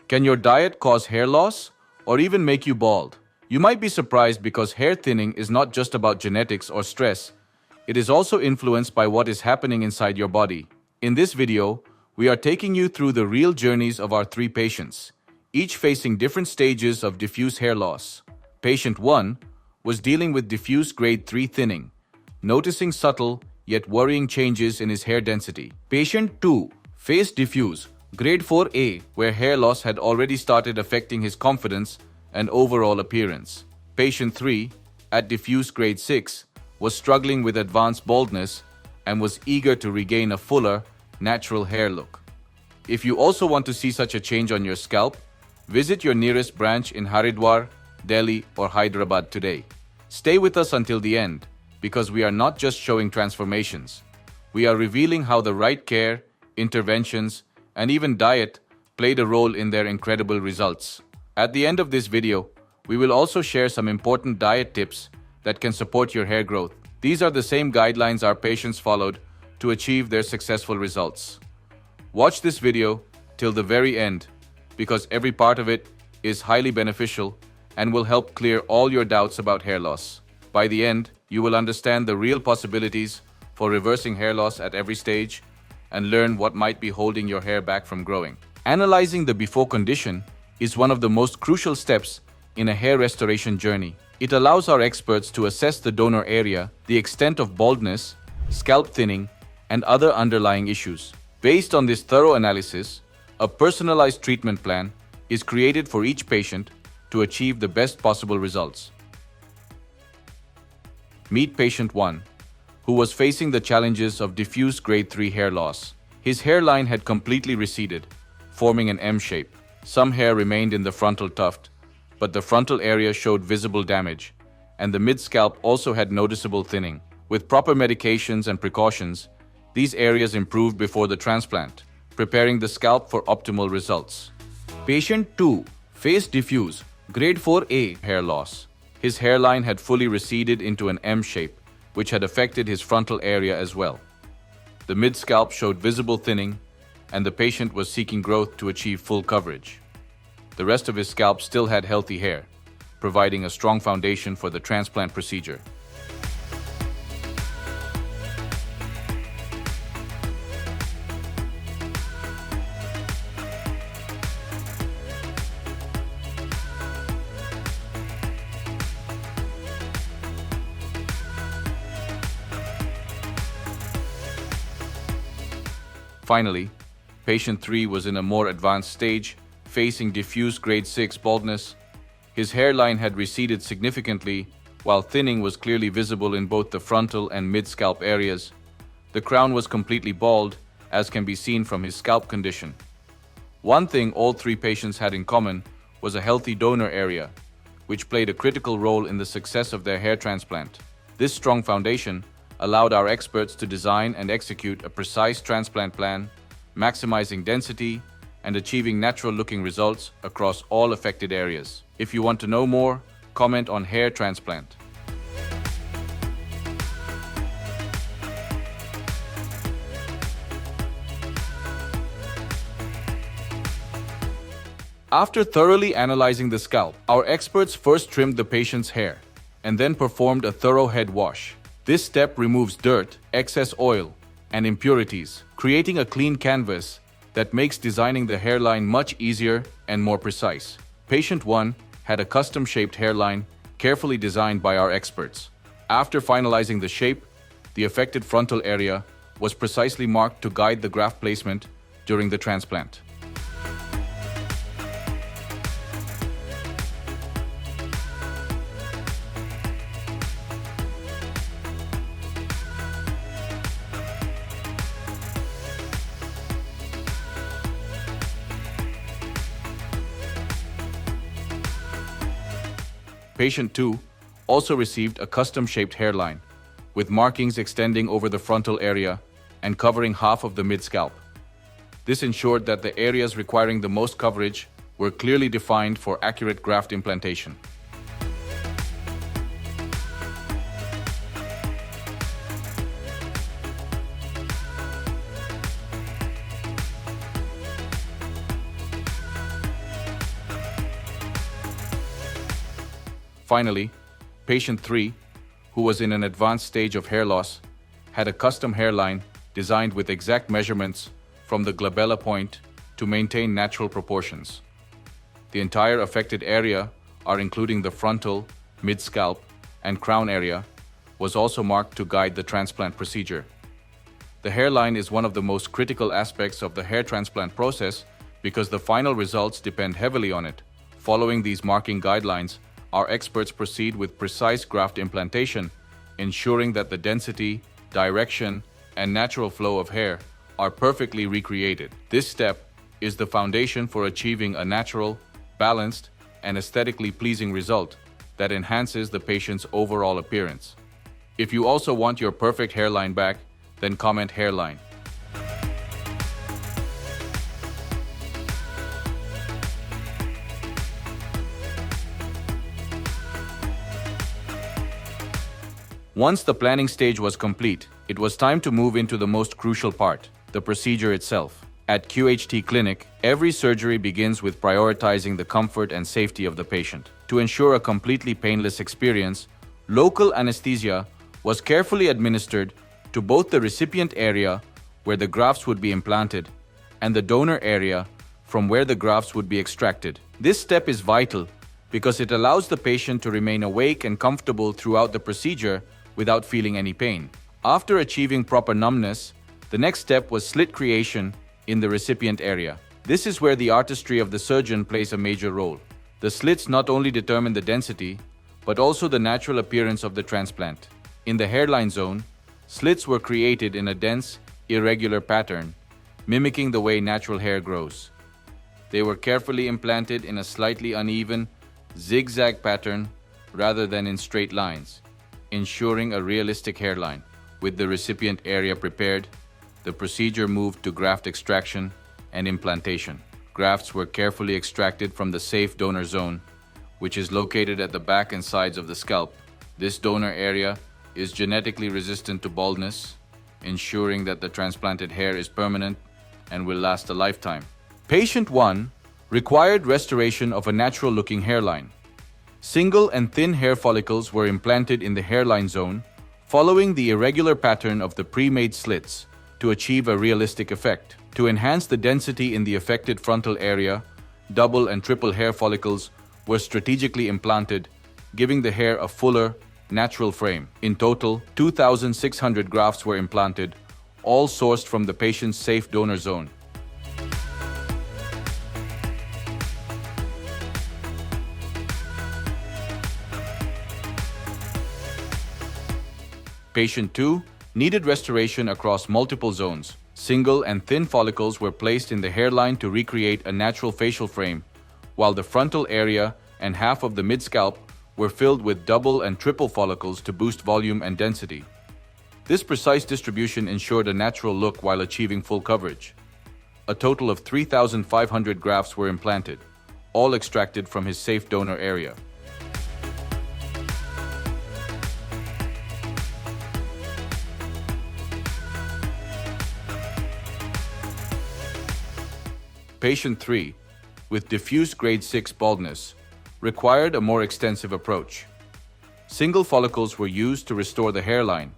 Can your diet cause hair loss or even make you bald? You might be surprised because hair thinning is not just about genetics or stress. It is also influenced by what is happening inside your body. In this video, we are taking you through the real journeys of our three patients, each facing different stages of diffuse hair loss. Patient 1 was dealing with diffuse grade 3 thinning, noticing subtle yet worrying changes in his hair density. Patient 2 faced diffuse grade 4A, where hair loss had already started affecting his confidence and overall appearance. Patient 3, at diffuse grade 6, was struggling with advanced baldness and was eager to regain a fuller, natural hair look. If you also want to see such a change on your scalp, visit your nearest branch in Haridwar, Delhi, or Hyderabad today. Stay with us until the end, because we are not just showing transformations. We are revealing how the right care, interventions, and even diet played a role in their incredible results. At the end of this video, we will also share some important diet tips that can support your hair growth. These are the same guidelines our patients followed to achieve their successful results. Watch this video till the very end, because every part of it is highly beneficial and will help clear all your doubts about hair loss. By the end, you will understand the real possibilities for reversing hair loss at every stage and learn what might be holding your hair back from growing. Analyzing the before condition is one of the most crucial steps in a hair restoration journey. It allows our experts to assess the donor area, the extent of baldness, scalp thinning, and other underlying issues. Based on this thorough analysis, a personalized treatment plan is created for each patient to achieve the best possible results. Meet patient 1, who was facing the challenges of diffuse grade 3 hair loss. His hairline had completely receded, forming an M shape. Some hair remained in the frontal tuft, but the frontal area showed visible damage, and the mid-scalp also had noticeable thinning. With proper medications and precautions, these areas improved before the transplant, preparing the scalp for optimal results. Patient 2 faced diffuse grade 4A hair loss. His hairline had fully receded into an M shape, which had affected his frontal area as well. The mid-scalp showed visible thinning, and the patient was seeking growth to achieve full coverage. The rest of his scalp still had healthy hair, providing a strong foundation for the transplant procedure. Finally, patient 3 was in a more advanced stage, facing diffuse grade 6 baldness. His hairline had receded significantly, while thinning was clearly visible in both the frontal and mid-scalp areas. The crown was completely bald, as can be seen from his scalp condition. One thing all three patients had in common was a healthy donor area, which played a critical role in the success of their hair transplant. This strong foundation allowed our experts to design and execute a precise transplant plan, maximizing density and achieving natural-looking results across all affected areas. If you want to know more, comment on hair transplant. After thoroughly analyzing the scalp, our experts first trimmed the patient's hair and then performed a thorough head wash. This step removes dirt, excess oil, and impurities, creating a clean canvas that makes designing the hairline much easier and more precise. Patient 1 had a custom-shaped hairline carefully designed by our experts. After finalizing the shape, the affected frontal area was precisely marked to guide the graft placement during the transplant. Patient 2 also received a custom-shaped hairline, with markings extending over the frontal area and covering half of the mid-scalp. This ensured that the areas requiring the most coverage were clearly defined for accurate graft implantation. Finally, patient 3, who was in an advanced stage of hair loss, had a custom hairline designed with exact measurements from the glabella point to maintain natural proportions. The entire affected area, including the frontal, mid-scalp, and crown area, was also marked to guide the transplant procedure. The hairline is one of the most critical aspects of the hair transplant process because the final results depend heavily on it. Following these marking guidelines, our experts proceed with precise graft implantation, ensuring that the density, direction, and natural flow of hair are perfectly recreated. This step is the foundation for achieving a natural, balanced, and aesthetically pleasing result that enhances the patient's overall appearance. If you also want your perfect hairline back, then comment hairline. Once the planning stage was complete, it was time to move into the most crucial part, the procedure itself. At QHT Clinic, every surgery begins with prioritizing the comfort and safety of the patient. To ensure a completely painless experience, local anesthesia was carefully administered to both the recipient area, where the grafts would be implanted, and the donor area, from where the grafts would be extracted. This step is vital because it allows the patient to remain awake and comfortable throughout the procedure without feeling any pain. After achieving proper numbness, the next step was slit creation in the recipient area. This is where the artistry of the surgeon plays a major role. The slits not only determine the density, but also the natural appearance of the transplant. In the hairline zone, slits were created in a dense, irregular pattern, mimicking the way natural hair grows. They were carefully implanted in a slightly uneven, zigzag pattern rather than in straight lines, ensuring a realistic hairline. With the recipient area prepared, the procedure moved to graft extraction and implantation. Grafts were carefully extracted from the safe donor zone, which is located at the back and sides of the scalp. This donor area is genetically resistant to baldness, ensuring that the transplanted hair is permanent and will last a lifetime. Patient 1 required restoration of a natural-looking hairline. Single and thin hair follicles were implanted in the hairline zone, following the irregular pattern of the pre-made slits to achieve a realistic effect. To enhance the density in the affected frontal area, double and triple hair follicles were strategically implanted, giving the hair a fuller, natural frame. In total, 2,600 grafts were implanted, all sourced from the patient's safe donor zone. Patient 2 needed restoration across multiple zones. Single and thin follicles were placed in the hairline to recreate a natural facial frame, while the frontal area and half of the mid-scalp were filled with double and triple follicles to boost volume and density. This precise distribution ensured a natural look while achieving full coverage. A total of 3,500 grafts were implanted, all extracted from his safe donor area. Patient 3, with diffuse grade 6 baldness, required a more extensive approach. Single follicles were used to restore the hairline,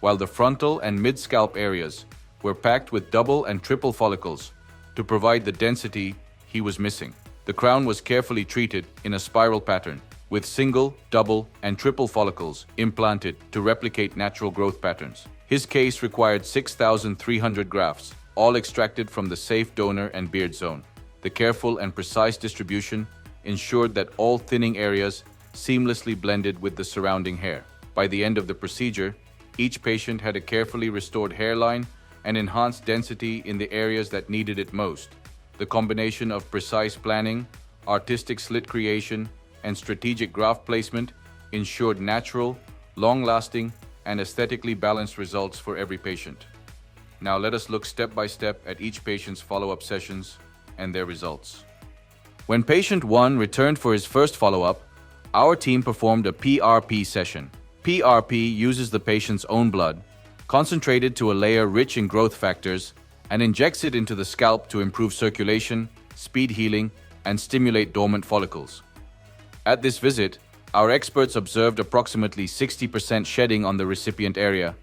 while the frontal and mid-scalp areas were packed with double and triple follicles to provide the density he was missing. The crown was carefully treated in a spiral pattern, with single, double, and triple follicles implanted to replicate natural growth patterns. His case required 6,300 grafts, all extracted from the safe donor and beard zone. The careful and precise distribution ensured that all thinning areas seamlessly blended with the surrounding hair. By the end of the procedure, each patient had a carefully restored hairline and enhanced density in the areas that needed it most. The combination of precise planning, artistic slit creation, and strategic graft placement ensured natural, long-lasting, and aesthetically balanced results for every patient. Now let us look step by step at each patient's follow-up sessions and their results. When patient 1 returned for his first follow-up, our team performed a PRP session. PRP uses the patient's own blood, concentrated to a layer rich in growth factors, and injects it into the scalp to improve circulation, speed healing, and stimulate dormant follicles. At this visit, Our experts observed approximately 60% shedding on the recipient area,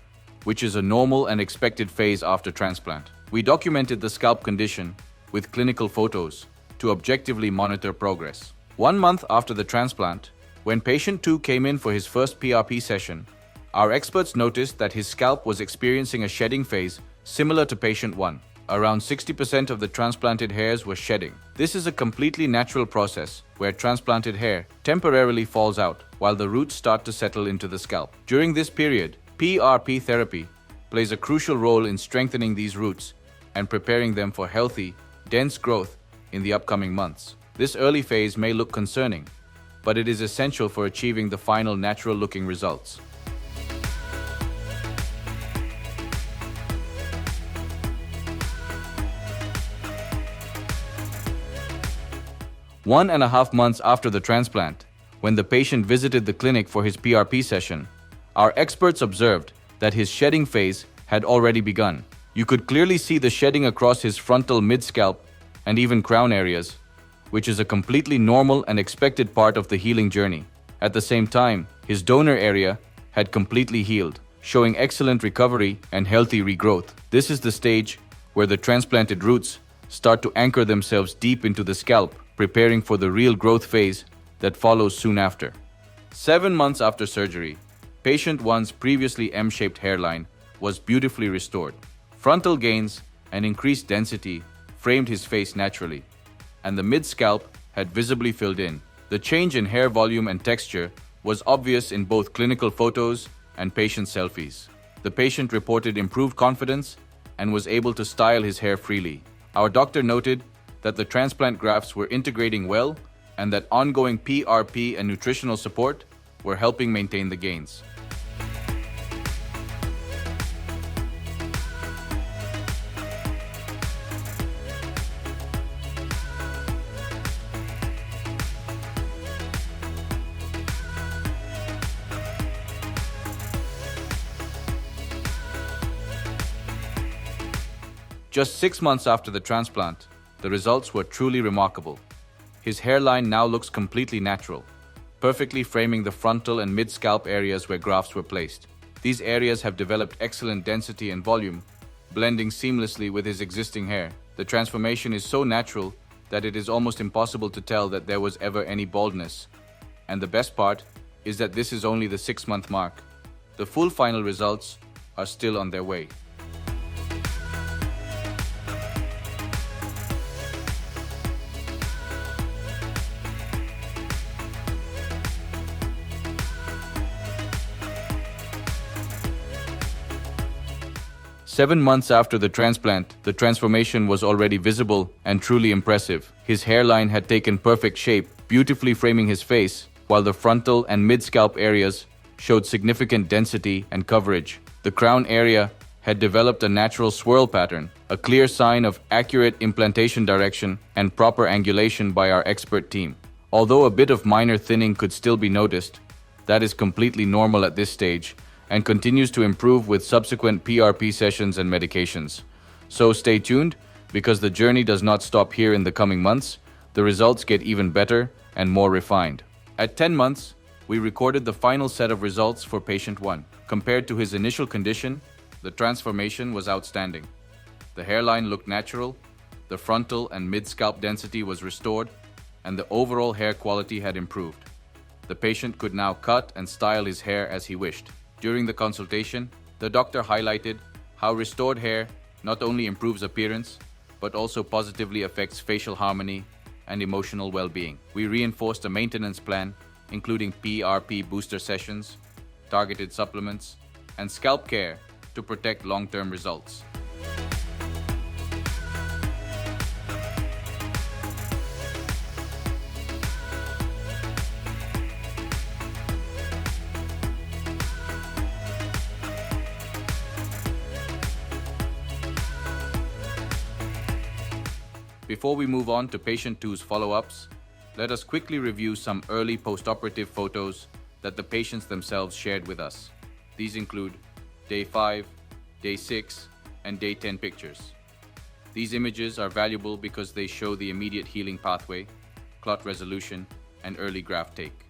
which is a normal and expected phase after transplant. We documented the scalp condition with clinical photos to objectively monitor progress. 1 month after the transplant, when patient 2 came in for his first PRP session, our experts noticed that his scalp was experiencing a shedding phase similar to patient 1. Around 60% of the transplanted hairs were shedding. This is a completely natural process where transplanted hair temporarily falls out while the roots start to settle into the scalp. During this period, PRP therapy plays a crucial role in strengthening these roots and preparing them for healthy, dense growth in the upcoming months. This early phase may look concerning, but it is essential for achieving the final natural-looking results. One and a half months after the transplant, when the patient visited the clinic for his PRP session, our experts observed that his shedding phase had already begun. You could clearly see the shedding across his frontal mid-scalp and even crown areas, which is a completely normal and expected part of the healing journey. At the same time, his donor area had completely healed, showing excellent recovery and healthy regrowth. This is the stage where the transplanted roots start to anchor themselves deep into the scalp, preparing for the real growth phase that follows soon after. 7 months after surgery, patient 1's previously M-shaped hairline was beautifully restored. Frontal gains and increased density framed his face naturally, and the mid-scalp had visibly filled in. The change in hair volume and texture was obvious in both clinical photos and patient selfies. The patient reported improved confidence and was able to style his hair freely. Our doctor noted that the transplant grafts were integrating well and that ongoing PRP and nutritional support were helping maintain the gains. Just 6 months after the transplant, the results were truly remarkable. His hairline now looks completely natural, perfectly framing the frontal and mid-scalp areas where grafts were placed. These areas have developed excellent density and volume, blending seamlessly with his existing hair. The transformation is so natural that it is almost impossible to tell that there was ever any baldness. And the best part is that this is only the 6-month mark. The full final results are still on their way. Seven months after the transplant, the transformation was already visible and truly impressive. His hairline had taken perfect shape, beautifully framing his face, while the frontal and mid-scalp areas showed significant density and coverage. The crown area had developed a natural swirl pattern, a clear sign of accurate implantation direction and proper angulation by our expert team. Although a bit of minor thinning could still be noticed, that is completely normal at this stage and continues to improve with subsequent PRP sessions and medications. So stay tuned, because the journey does not stop here in the coming months. The results get even better and more refined. At 10 months, we recorded the final set of results for patient 1. Compared to his initial condition, the transformation was outstanding. The hairline looked natural, the frontal and mid-scalp density was restored, and the overall hair quality had improved. The patient could now cut and style his hair as he wished. During the consultation, the doctor highlighted how restored hair not only improves appearance, but also positively affects facial harmony and emotional well-being. We reinforced a maintenance plan, including PRP booster sessions, targeted supplements, and scalp care to protect long-term results. Before we move on to patient 2's follow-ups, let us quickly review some early post-operative photos that the patients themselves shared with us. These include Day 5, Day 6, and Day 10 pictures. These images are valuable because they show the immediate healing pathway, clot resolution, and early graft take.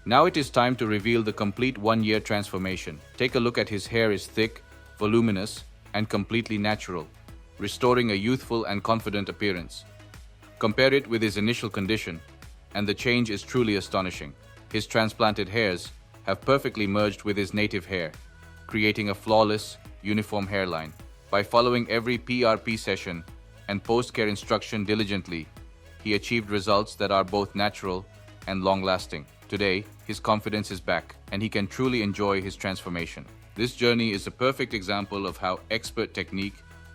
Now it is time to reveal the complete one-year transformation. Take a look at his hair is thick, voluminous, and completely natural, restoring a youthful and confident appearance. Compare it with his initial condition, and the change is truly astonishing. His transplanted hairs have perfectly merged with his native hair, creating a flawless, uniform hairline. By following every PRP session and post-care instruction diligently, he achieved results that are both natural and long-lasting. Today, his confidence is back, and he can truly enjoy his transformation. This journey is a perfect example of how expert technique,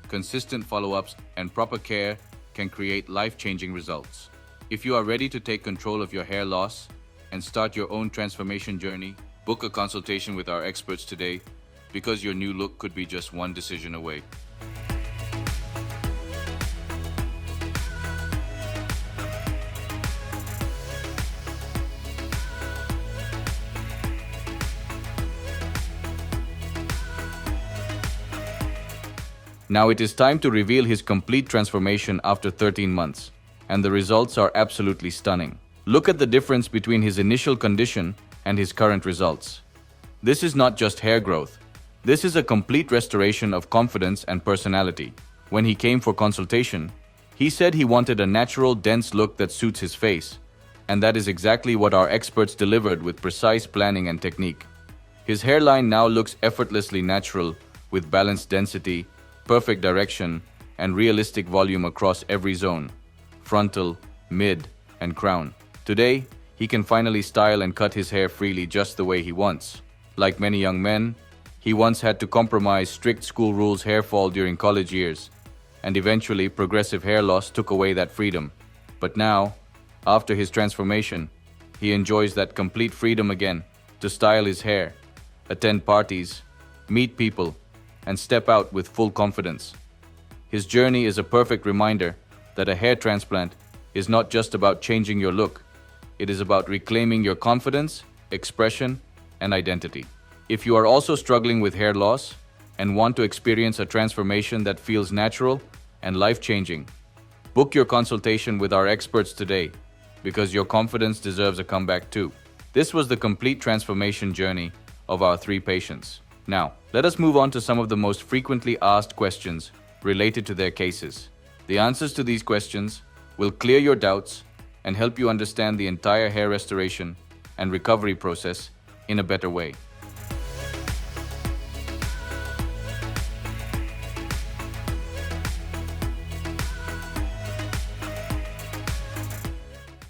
consistent follow-ups, and proper care can create life-changing results. If you are ready to take control of your hair loss and start your own transformation journey, book a consultation with our experts today, because your new look could be just one decision away. Now it is time to reveal his complete transformation after 13 months, and the results are absolutely stunning. Look at the difference between his initial condition and his current results. This is not just hair growth. This is a complete restoration of confidence and personality. When he came for consultation, he said he wanted a natural, dense look that suits his face, and that is exactly what our experts delivered with precise planning and technique. His hairline now looks effortlessly natural, with balanced density, perfect direction, and realistic volume across every zone: frontal, mid, and crown. Today, he can finally style and cut his hair freely just the way he wants. Like many young men, he once had to compromise strict school rules hair fall during college years, and eventually progressive hair loss took away that freedom. But now, after his transformation, he enjoys that complete freedom again to style his hair, attend parties, meet people, and step out with full confidence. His journey is a perfect reminder that a hair transplant is not just about changing your look. It is about reclaiming your confidence, expression, and identity. If you are also struggling with hair loss and want to experience a transformation that feels natural and life-changing, book your consultation with our experts today, because your confidence deserves a comeback too. This was the complete transformation journey of our 3 patients. Now, let us move on to some of the most frequently asked questions related to their cases. The answers to these questions will clear your doubts and help you understand the entire hair restoration and recovery process in a better way.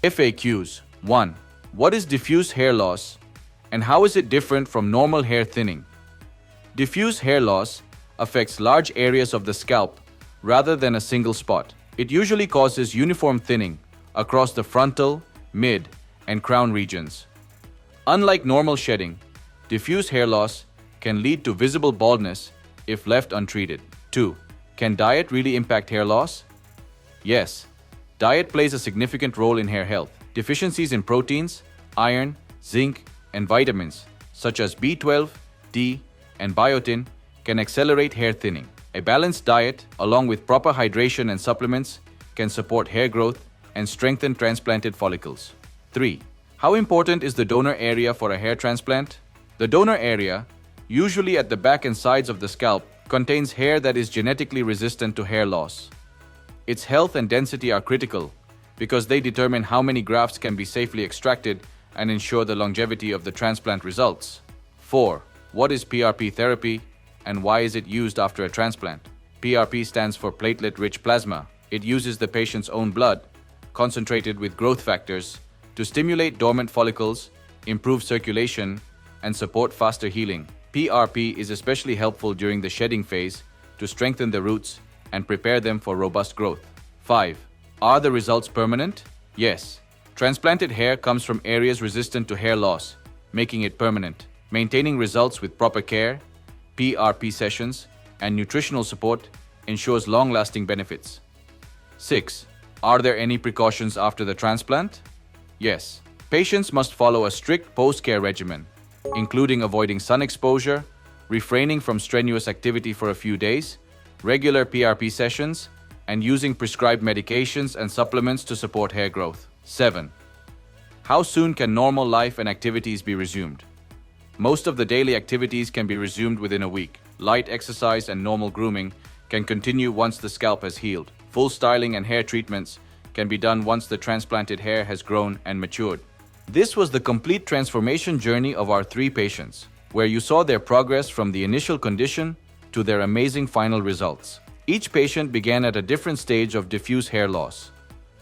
FAQs. 1. What is diffuse hair loss, and how is it different from normal hair thinning? Diffuse hair loss affects large areas of the scalp rather than a single spot. It usually causes uniform thinning across the frontal, mid, and crown regions. Unlike normal shedding, diffuse hair loss can lead to visible baldness if left untreated. 2. Can diet really impact hair loss? Yes, diet plays a significant role in hair health. Deficiencies in proteins, iron, zinc, and vitamins such as B12, D, and biotin can accelerate hair thinning. A balanced diet, along with proper hydration and supplements, can support hair growth and strengthen transplanted follicles. 3. How important is the donor area for a hair transplant? The donor area, usually at the back and sides of the scalp, contains hair that is genetically resistant to hair loss. Its health and density are critical because they determine how many grafts can be safely extracted and ensure the longevity of the transplant results. 4. What is PRP therapy, and why is it used after a transplant? PRP stands for platelet-rich plasma. It uses the patient's own blood, concentrated with growth factors, to stimulate dormant follicles, improve circulation, and support faster healing. PRP is especially helpful during the shedding phase to strengthen the roots and prepare them for robust growth. 5. Are the results permanent? Yes. Transplanted hair comes from areas resistant to hair loss, making it permanent. Maintaining results with proper care, PRP sessions, and nutritional support ensures long-lasting benefits. 6. Are there any precautions after the transplant? Yes. Patients must follow a strict post-care regimen, including avoiding sun exposure, refraining from strenuous activity for a few days, regular PRP sessions, and using prescribed medications and supplements to support hair growth. 7. How soon can normal life and activities be resumed? Most of the daily activities can be resumed within a week. Light exercise and normal grooming can continue once the scalp has healed. Full styling and hair treatments can be done once the transplanted hair has grown and matured. This was the complete transformation journey of our 3 patients, where you saw their progress from the initial condition to their amazing final results. Each patient began at a different stage of diffuse hair loss,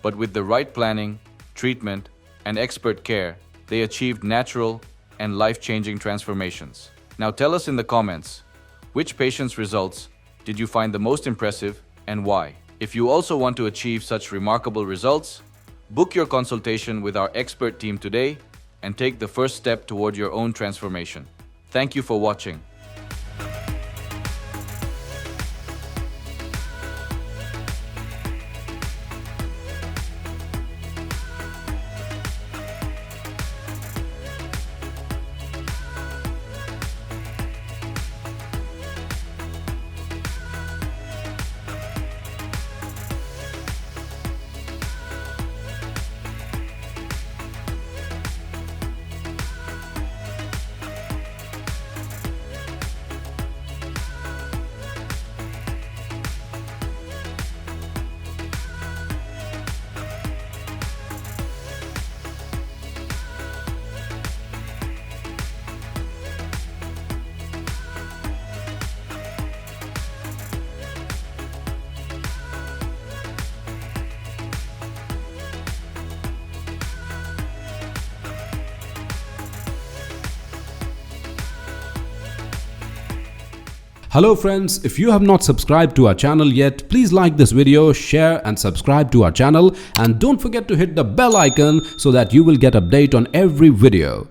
but with the right planning, treatment, and expert care, they achieved natural and life-changing transformations. Now tell us in the comments, which patient's results did you find the most impressive and why? If you also want to achieve such remarkable results, book your consultation with our expert team today and take the first step toward your own transformation. Thank you for watching. Hello friends, if you have not subscribed to our channel yet, please like this video, share and subscribe to our channel, and don't forget to hit the bell icon so that you will get update on every video.